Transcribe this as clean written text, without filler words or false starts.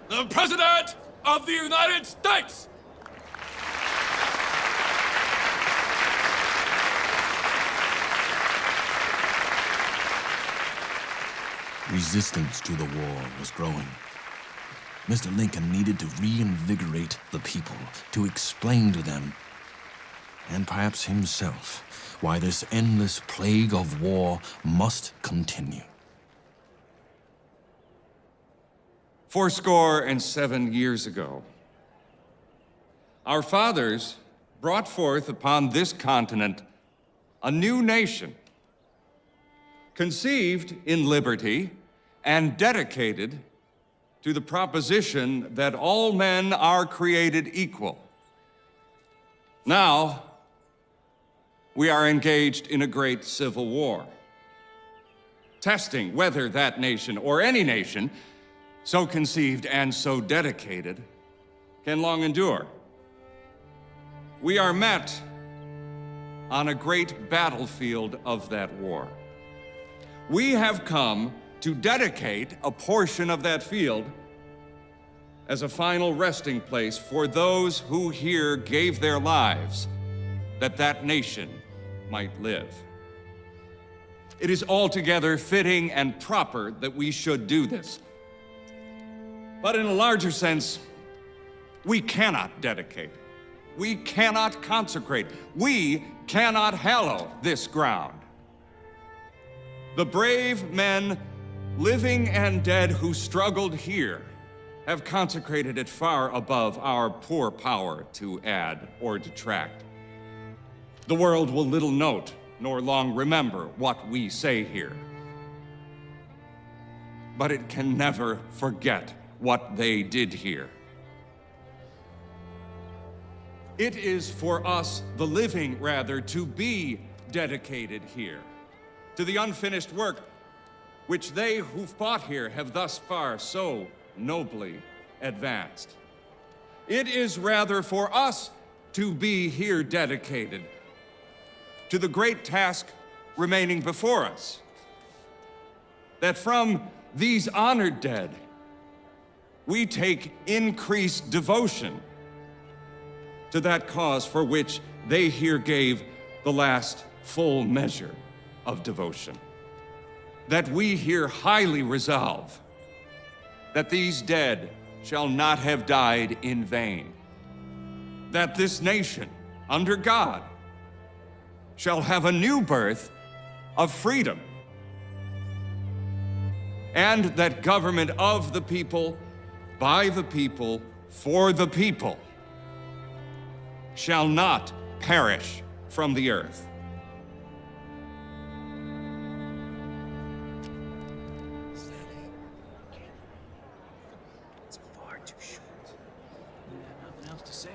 The President of the United States! Resistance to the war was growing. Mr. Lincoln needed to reinvigorate the people, to explain to them, and perhaps himself, why this endless plague of war must continue. 77 years ago, our fathers brought forth upon this continent a new nation, conceived in liberty and dedicated to the proposition that all men are created equal. Now, we are engaged in a great civil war, testing whether that nation or any nation so conceived and so dedicated can long endure. We are met on a great battlefield of that war. We have come to dedicate a portion of that field as a final resting place for those who here gave their lives that that nation might live. It is altogether fitting and proper that we should do this. But in a larger sense, we cannot dedicate, we cannot consecrate, we cannot hallow this ground. The brave men, living and dead, who struggled here have consecrated it far above our poor power to add or detract. The world will little note nor long remember what we say here, but it can never forget what they did here. It is for us, the living rather, to be dedicated here to the unfinished work which they who fought here have thus far so nobly advanced. It is rather for us to be here dedicated to the great task remaining before us, that from these honored dead we take increased devotion to that cause for which they here gave the last full measure of devotion. That we here highly resolve that these dead shall not have died in vain. That this nation, under God, shall have a new birth of freedom. And that government of the people, by the people, for the people, shall not perish from the earth. It's far too short. Nothing else to say?